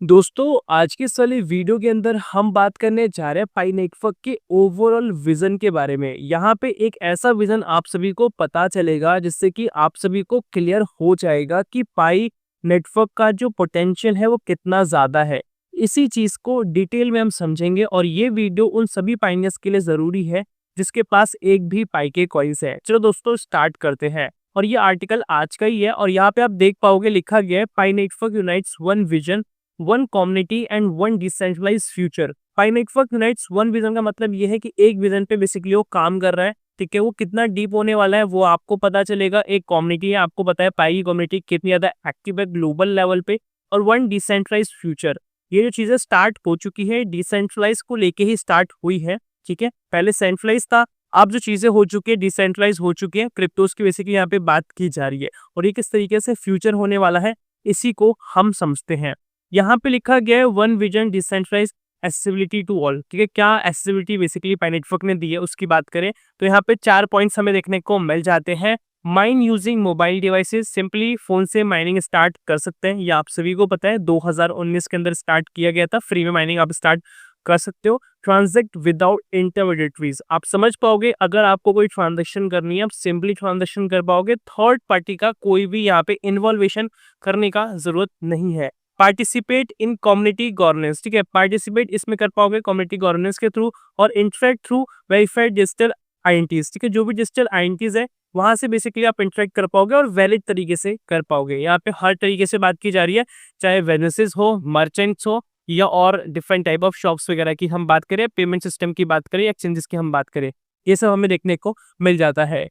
दोस्तों आज की इस वाली वीडियो के अंदर हम बात करने जा रहे हैं पाई नेटवर्क के ओवरऑल विजन के बारे में। यहाँ पे एक ऐसा विजन आप सभी को पता चलेगा जिससे कि आप सभी को क्लियर हो जाएगा कि पाई नेटवर्क का जो पोटेंशियल है वो कितना ज़्यादा है। इसी चीज़ को डिटेल में हम समझेंगे और ये वीडियो उन सभी पाइनियर्स के लिए ज़रूरी है जिसके पास एक भी पाई के कॉइन्स है। चलो दोस्तों स्टार्ट करते हैं। और ये आर्टिकल आज का ही है और यहाँ पे आप देख पाओगे लिखा गया है Pi network unites one vision one community and one decentralized future. Pi network unites one vision का मतलब ये है कि एक विजन पे बेसिकली वो काम कर रहा है। ठीक है, वो कितना डीप होने वाला है वो आपको पता चलेगा। एक कम्युनिटी है, आपको पता है पाई की कम्युनिटी कितनी ज्यादा एक्टिव है ग्लोबल लेवल पे। और वन डिसेंट्रलाइज्ड फ्यूचर, ये जो चीजें स्टार्ट हो चुकी है डिसेंट्रलाइज को लेके ही स्टार्ट हुई है। ठीक है, पहले सेंट्रलाइज था, अब जो चीजें हो चुकी है डिसेंट्रलाइज हो चुकी है, क्रिप्टोस की बेसिकली यहाँ पे बात की जा रही है। और ये किस तरीके से फ्यूचर होने वाला है इसी को हम समझते हैं। यहाँ पे लिखा गया है one vision decentralise accessibility to all. ठीक है, क्या एक्सेसिबिलिटी बेसिकली पाई नेटवर्क ने दी है उसकी बात करें तो यहाँ पे 4 पॉइंट्स हमें देखने को मिल जाते हैं। Mine using mobile devices, simply phone से माइनिंग स्टार्ट कर सकते हैं। ये आप सभी को पता है 2019 के अंदर स्टार्ट किया गया था, फ्री में माइनिंग आप स्टार्ट कर सकते हो। ट्रांजैक्ट विदाउट इंटरमीडिएटरीज, आप समझ पाओगे अगर आपको कोई ट्रांजेक्शन करनी है आप सिंपली ट्रांजेक्शन कर पाओगे। थर्ड पार्टी का कोई भी यहाँ पे इन्वॉल्वेशन करने का जरूरत नहीं है। पार्टिसिपेट इन कम्युनिटी गवर्नेंस, ठीक है, पार्टिसिपेट इसमें कर पाओगे कम्युनिटी गवर्नेंस के थ्रू। और interact through verified digital identities, ठीक है, जो भी डिजिटल आइडेंटिटीज है वहां से बेसिकली आप इंटरेक्ट कर पाओगे और वैलिड तरीके से कर पाओगे। यहाँ पे हर तरीके से बात की जा रही है, चाहे बिजनेसेस हो, मर्चेंट्स हो या और डिफरेंट टाइप ऑफ शॉप्स वगैरह की हम बात करें, पेमेंट सिस्टम की बात करें, एक्सचेंजेस की हम बात करें, ये सब हमें देखने को मिल जाता है।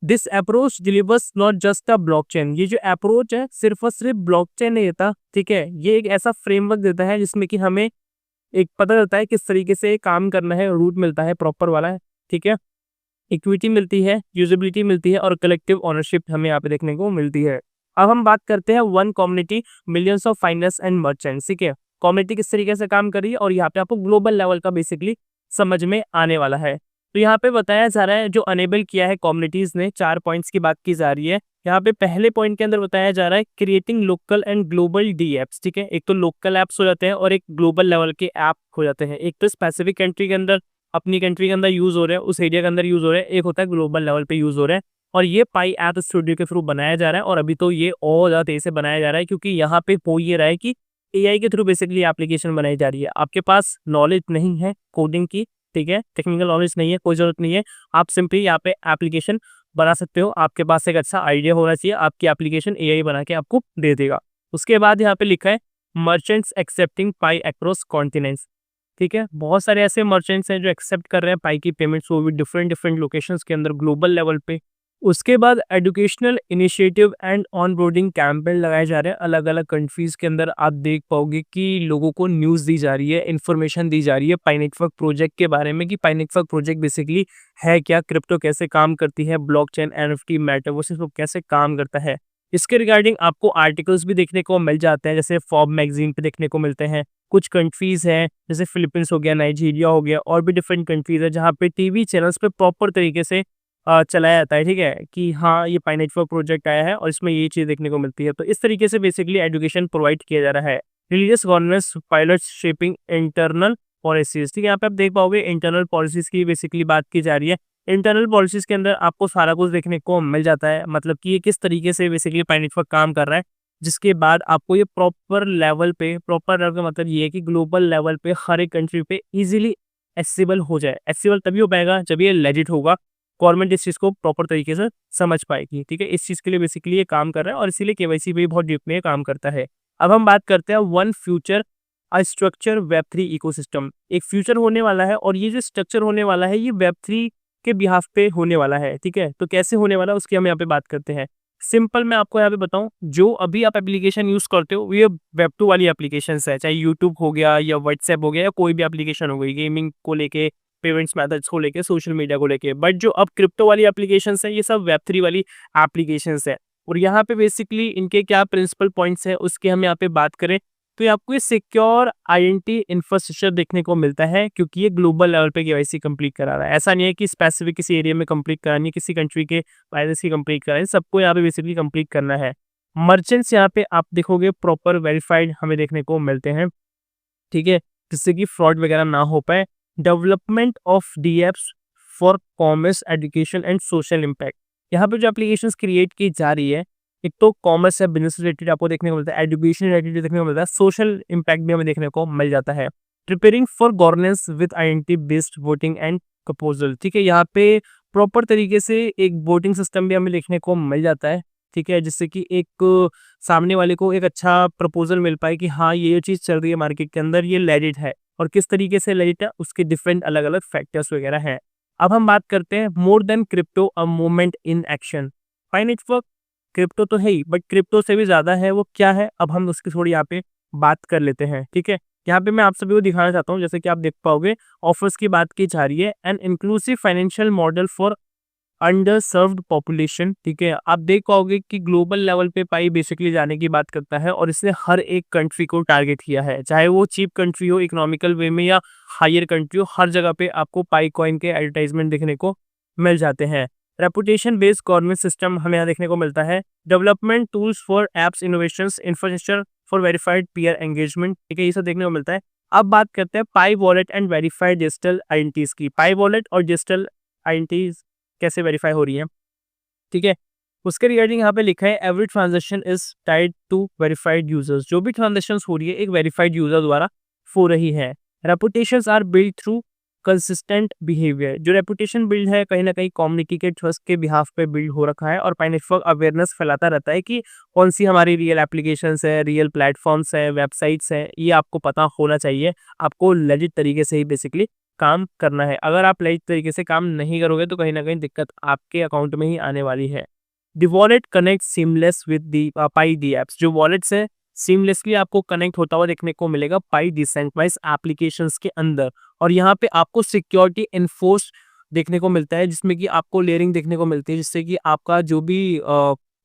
This approach delivers not just a blockchain, ये जो अप्रोच है सिर्फ और सिर्फ ब्लॉकचेन नहीं देता। ठीक है, ये एक ऐसा फ्रेमवर्क देता है जिसमें कि हमें एक पता चलता है किस तरीके से काम करना है, रूट मिलता है प्रॉपर वाला है। ठीक है, इक्विटी मिलती है, यूजेबिलिटी मिलती है और कलेक्टिव ओनरशिप हमें यहाँ पे देखने को मिलती है। अब हम बात करते हैं one community millions of pioneers and merchants. ठीक है, कम्युनिटी किस तरीके से काम कर रही है और यहाँ पे आपको ग्लोबल लेवल का बेसिकली समझ में आने वाला है। तो यहाँ पे बताया जा रहा है जो अनेबल किया है कम्युनिटीज ने, 4 पॉइंट्स की बात की जा रही है। यहाँ पे पहले पॉइंट के अंदर बताया जा रहा है creating local and global D apps. ठीक है, एक तो लोकल एप्स हो जाते हैं और एक ग्लोबल लेवल के ऐप हो जाते हैं। एक तो स्पेसिफिक कंट्री के अंदर, अपनी कंट्री के अंदर यूज हो रहे हैं, उस एरिया के अंदर यूज हो रहे हैं, एक होता है ग्लोबल लेवल पे यूज हो रहे हैं। और ये पाई ऐप स्टूडियो के थ्रू बनाया जा रहा है और अभी तो ये और ज्यादा तेजी से बनाया जा रहा है क्योंकि यहाँ पे हो ये रहा है कि एआई के थ्रू बेसिकली एप्लीकेशन बनाई जा रही है। आपके पास नॉलेज नहीं है कोडिंग की, ठीक है, टेक्निकल नॉलेज नहीं है, कोई जरूरत नहीं है, आप सिंपली यहाँ पे एप्लीकेशन बना सकते हो। आपके पास एक अच्छा आइडिया होना चाहिए, आपकी एप्लीकेशन एआई बना के आपको दे देगा। उसके बाद यहाँ पे लिखा है मर्चेंट्स एक्सेप्टिंग पाई अक्रॉस कॉन्टिनेंट्स। ठीक है, बहुत सारे ऐसे मर्चेंट्स हैं जो एक्सेप्ट कर रहे हैं पाई की पेमेंट्स, वो भी डिफरेंट डिफरेंट लोकेशंस के अंदर ग्लोबल लेवल पे। उसके बाद educational initiative and on boarding campaign लगाए जा रहे हैं अलग अलग कंट्रीज के अंदर। आप देख पाओगे कि लोगों को न्यूज़ दी जा रही है, इन्फॉर्मेशन दी जा रही है पाई नेटवर्क प्रोजेक्ट के बारे में कि पाई नेटवर्क प्रोजेक्ट बेसिकली है क्या, क्रिप्टो कैसे काम करती है, ब्लॉकचेन, एनएफटी, मेटावर्स सब कैसे काम करता है। इसके रिगार्डिंग आपको आर्टिकल्स भी देखने को मिल जाते हैं, जैसे फॉर्ब मैगजीन पे देखने को मिलते हैं। कुछ कंट्रीज हैं जैसे फिलीपींस हो गया, नाइजीरिया हो गया, और भी डिफरेंट कंट्रीज है जहाँ पे टीवी चैनल्स पे प्रॉपर तरीके से चलाया जाता है। ठीक है, कि हाँ ये पाई नेटवर्क प्रोजेक्ट आया है और इसमें ये चीज़ देखने को मिलती है। तो इस तरीके से बेसिकली एजुकेशन प्रोवाइड किया जा रहा है। Religious governance pilots shaping internal policies. ठीक है, यहाँ पे आप देख पाओगे इंटरनल पॉलिसीज की बेसिकली बात की जा रही है। इंटरनल पॉलिसीज के अंदर आपको सारा कुछ देखने को मिल जाता है, मतलब कि ये किस तरीके से बेसिकली पाई नेटवर्क काम कर रहा है। जिसके बाद आपको ये प्रॉपर लेवल पे, प्रॉपर लेवल का मतलब ये है कि ग्लोबल लेवल पे हर एक कंट्री पे इजीली एक्सेसिबल हो जाए। एक्सेसिबल तभी हो पाएगा जब ये लेजिट होगा, गवर्नमेंट इस चीज़ को प्रॉपर तरीके से समझ पाएगी। ठीक है, इस चीज़ के लिए बेसिकली ये काम कर रहा है और इसीलिए केवाईसी भी बहुत डीप में काम करता है। अब हम बात करते हैं one future a structure Web3 ecosystem. एक फ्यूचर होने वाला है और ये जो स्ट्रक्चर होने वाला है ये वेब3 के बिहाफ पे होने वाला है। ठीक है, तो कैसे होने वाला है उसकी हम यहाँ पे बात करते हैं। सिंपल मैं आपको यहाँ पे बताऊं, जो अभी आप एप्लीकेशन यूज करते हो ये वेब2 वाली एप्लीकेशन है, चाहे यूट्यूब हो गया या व्हाट्सएप हो गया या कोई भी एप्लीकेशन हो गई गेमिंग को लेके, पेमेंट्स मेथड्स को लेके, सोशल मीडिया को लेके। बट जो अब क्रिप्टो वाली एप्लीकेशंस है ये सब वेब3 वाली एप्लीकेशंस है। और यहाँ पे बेसिकली इनके क्या प्रिंसिपल पॉइंट्स है उसके हम यहाँ पे बात करें तो ये आपको ये सिक्योर आइडेंटिटी इंफ्रास्ट्रक्चर देखने को मिलता है क्योंकि ये ग्लोबल लेवल पे केवाईसी कंप्लीट करा रहा है। ऐसा नहीं है कि स्पेसिफिक किसी एरिया में कंप्लीट करानी है, किसी कंट्री के वायरस की कंप्लीट करा है, सबको यहाँ पे बेसिकली कंप्लीट करना है। मर्चेंट्स यहाँ पे आप देखोगे प्रॉपर वेरीफाइड हमें देखने को मिलते हैं, ठीक है, जिससे कि फ्रॉड वगैरह ना हो पाए। Development of D apps for commerce, education and social impact. यहाँ पे जो एप्लीकेशंस क्रिएट की जा रही है, एक तो कॉमर्स या बिजनेस रिलेटेड आपको देखने को मिलता है, एजुकेशन रिलेटेड देखने को मिलता है, सोशल इम्पैक्ट भी हमें देखने को मिल जाता है। Preparing for governance with identity based voting and proposal, ठीक है, यहाँ पे प्रॉपर तरीके से एक वोटिंग सिस्टम भी हमें देखने को मिल जाता है, ठीक है, जिससे कि एक सामने वाले को एक अच्छा प्रपोजल मिल पाए कि हाँ ये चीज़ चल रही है मार्केट के अंदर, ये लेजिट है, और किस तरीके से लेजिट है उसके डिफरेंट अलग अलग फैक्टर्स वगैरह हैं। अब हम बात करते हैं more than crypto a movement in action. Fine network crypto तो है ही, बट क्रिप्टो से भी ज़्यादा है, वो क्या है अब हम उसकी थोड़ी यहाँ पे बात कर लेते हैं, ठीक है। यहाँ पे मैं आप सभी को दिखाना चाहता हूँ, जैसे कि आप देख पाओगे ऑफर्स की बात की जा रही है, an inclusive financial model for under served population, ठीक है। आप देख पाओगे कि ग्लोबल लेवल पे पाई बेसिकली जाने की बात करता है, और इसने हर एक कंट्री को टारगेट किया है, चाहे वो चीप कंट्री हो इकोनॉमिकल वे में या हायर कंट्री हो, हर जगह पे आपको पाई कॉइन के एडवर्टाइजमेंट देखने को मिल जाते हैं। रेपुटेशन बेस्ड गवर्नमेंट सिस्टम हमें यहाँ देखने को मिलता है। Development tools for apps innovations, infrastructure for verified peer engagement, ठीक है, ये सब देखने को मिलता है। अब बात करते हैं Pi wallet and verified digital identities की। पाई वॉलेट और डिजिटल आइडेंटिटीज कैसे वेरीफाई हो रही है, ठीक है, उसके रिगार्डिंग यहाँ पे लिखा है every transaction is tied to verified users. जो भी ट्रांजेक्शन हो रही है एक वेरीफाइड यूजर द्वारा हो रही है। Reputations are build through consistent behaviour. जो रेपुटेशन बिल्ड है कहीं ना कहीं कम्युनिटी के ट्रस्ट के बिहाफ पे बिल्ड हो रखा है, और पाई नेटवर्क अवेयरनेस फैलाता रहता है कि कौन सी हमारी रियल एप्लीकेशंस है, रियल प्लेटफॉर्म्स है, वेबसाइट्स है, ये आपको पता होना चाहिए। आपको लेजिट तरीके से ही बेसिकली काम करना है। अगर आप लेजिट तरीके से काम नहीं करोगे तो कहीं ना कहीं दिक्कत आपके अकाउंट में ही आने वाली है। The wallet connect seamless with the pi the apps. जो वॉलेट से सीमलेसली आपको कनेक्ट होता हुआ देखने को मिलेगा पाई डिसेंट्रलाइज्ड एप्लीकेशंस के अंदर, और यहाँ पे आपको सिक्योरिटी एनफोर्स देखने को मिलता है, जिसमें कि आपको लेयरिंग देखने को मिलती है, जिससे कि आपका जो भी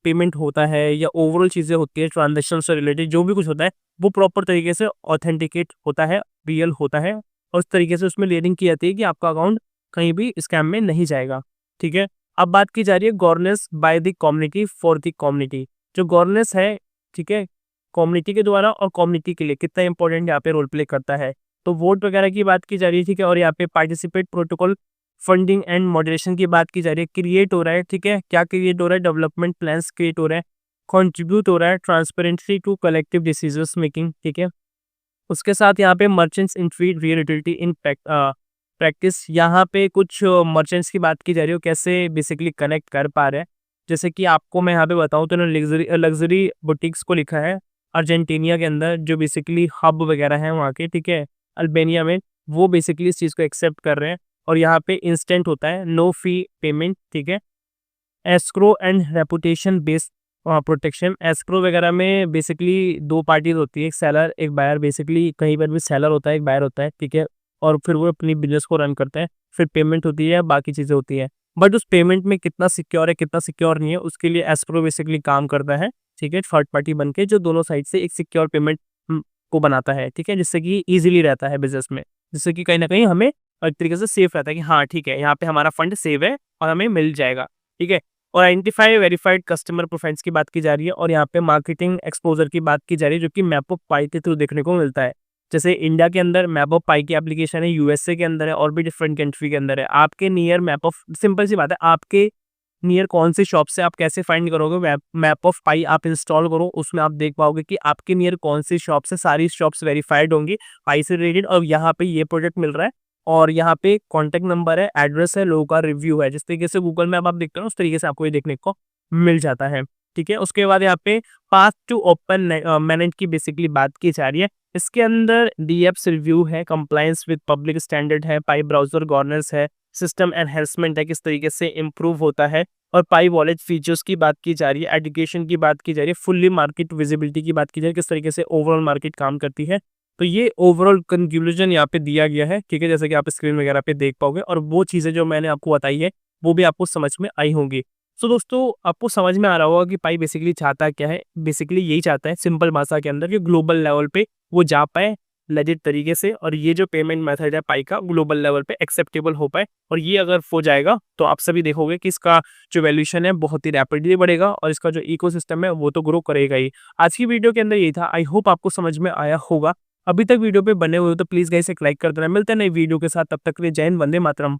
पेमेंट होता है या ओवरऑल चीज़ें होती है ट्रांजेक्शन से रिलेटेड जो भी कुछ होता है वो प्रॉपर तरीके से ऑथेंटिकेट होता है, रियल होता है, और उस तरीके से उसमें लेयरिंग की जाती है कि आपका अकाउंट कहीं भी स्कैम में नहीं जाएगा, ठीक है। अब बात की जा रही है governance by the community for the community. जो गवर्नेंस है, ठीक है, कम्युनिटी के द्वारा और कम्युनिटी के लिए कितना इंपॉर्टेंट यहाँ पे रोल प्ले करता है। तो वोट वगैरह की बात की जा रही है, ठीक है, और यहाँ पे participate protocol funding and moderation की बात की जा रही है, क्रिएट हो रहा है, ठीक है, क्या क्रिएट हो रहा है, डेवलपमेंट प्लान्स क्रिएट हो रहा है, कॉन्ट्रीब्यूट हो रहा है, transparency to collective decision making, ठीक है। उसके साथ यहाँ पे merchants in trade real utility in practice, यहाँ पे कुछ मर्चेंट्स की बात की जा रही है कैसे बेसिकली कनेक्ट कर पा रहे हैं। जैसे कि आपको मैं यहाँ पे बताऊँ तो लग्जरी बुटीक्स को लिखा है अर्जेंटीनिया के अंदर, जो बेसिकली हब वगैरह है वहाँ के, ठीक है, अल्बेनिया में, वो बेसिकली इस चीज़ को एक्सेप्ट कर रहे हैं, और यहाँ पे इंस्टेंट होता है, नो फी पेमेंट, ठीक है। Escrow and reputation based protection. Escrow वगैरह में बेसिकली दो पार्टीज होती है, एक सेलर एक बायर, बेसिकली कहीं पर भी सेलर होता है एक बायर होता है, ठीक है, और फिर वो अपनी बिजनेस को रन करते हैं, फिर पेमेंट होती है, बाकी चीज़ें होती हैं, बट उस पेमेंट में कितना सिक्योर है कितना सिक्योर नहीं है उसके लिए एस्क्रो बेसिकली काम करता है, ठीक है, थर्ड पार्टी बन के जो दोनों साइड से एक सिक्योर पेमेंट को बनाता है, ठीक है, जिससे कि ईजिली रहता है बिजनेस में, जिससे कि कहीं ना कहीं हमें एक तरीके से सेफ रहता है कि हाँ ठीक है यहाँ पे हमारा फंड सेव है और हमें मिल जाएगा, ठीक है। और आइडेंटिफाई वेरीफाइड कस्टमर प्रोफाइल्स की बात की जा रही है, और यहाँ पे मार्केटिंग एक्सपोजर की बात की जा रही है, जो कि मैप ऑफ पाई के थ्रू देखने को मिलता है। जैसे इंडिया के अंदर मैप ऑफ पाई की एप्लीकेशन है, यूएसए के अंदर है, और भी डिफरेंट कंट्री के अंदर है। आपके नियर मैप ऑफ, सिंपल सी बात है, आपके नियर कौन सी शॉप से आप कैसे फाइंड करोगे, मैप ऑफ पाई आप इंस्टॉल करो, उसमें आप देख पाओगे कि आपके नियर कौन सी शॉप से, सारी शॉप्स वेरीफाइड होंगी पाई से रिलेटेड, और यहाँ पे ये प्रोडक्ट मिल रहा है, और यहाँ पे कॉन्टैक्ट नंबर है, एड्रेस है, लोगों का रिव्यू है, जिस तरीके से गूगल मैप आप देखते हो उस तरीके से आपको ये देखने को मिल जाता है, ठीक है। उसके बाद यहाँ पे पाथ टू ओपन मैनेज की बेसिकली बात की जा रही है। इसके अंदर डीएप्स रिव्यू है, कंप्लायंस विद पब्लिक स्टैंडर्ड है, पाई ब्राउजर गवर्नेंस है, सिस्टम एनहेंसमेंट है, किस तरीके से इंप्रूव होता है, और पाई वॉलेट फीचर्स की बात की जा रही है, एजुकेशन की बात की जा रही है, फुल्ली मार्केट विजिबिलिटी की बात की जा रही है, किस तरीके से ओवरऑल मार्केट काम करती है। तो ये ओवरऑल कंक्लूजन यहाँ पे दिया गया है, ठीक है, जैसे कि आप स्क्रीन वगैरह पे देख पाओगे, और वो चीज़ें जो मैंने आपको बताई है वो भी आपको समझ में आई होंगी। सो दोस्तों आपको समझ में आ रहा होगा कि पाई बेसिकली चाहता क्या है, बेसिकली यही चाहता है सिंपल भाषा के अंदर कि ग्लोबल लेवल पे वो जा पाए, लेजिट तरीके से, और ये जो पेमेंट मेथड है पाई का ग्लोबल लेवल पे एक्सेप्टेबल हो पाए। और ये अगर हो जाएगा तो आप सभी देखोगे कि इसका जो वैल्यूएशन है बहुत ही रैपिडली बढ़ेगा और इसका जो इकोसिस्टम है वो तो ग्रो करेगा ही। आज की वीडियो के अंदर यही था, आई होप आपको समझ में आया होगा। अभी तक वीडियो पे बने हुए हो तो प्लीज गाइस एक लाइक कर देना। मिलते हैं नई वीडियो के साथ, तब तक के लिए जय हिंद, वंदे मातरम।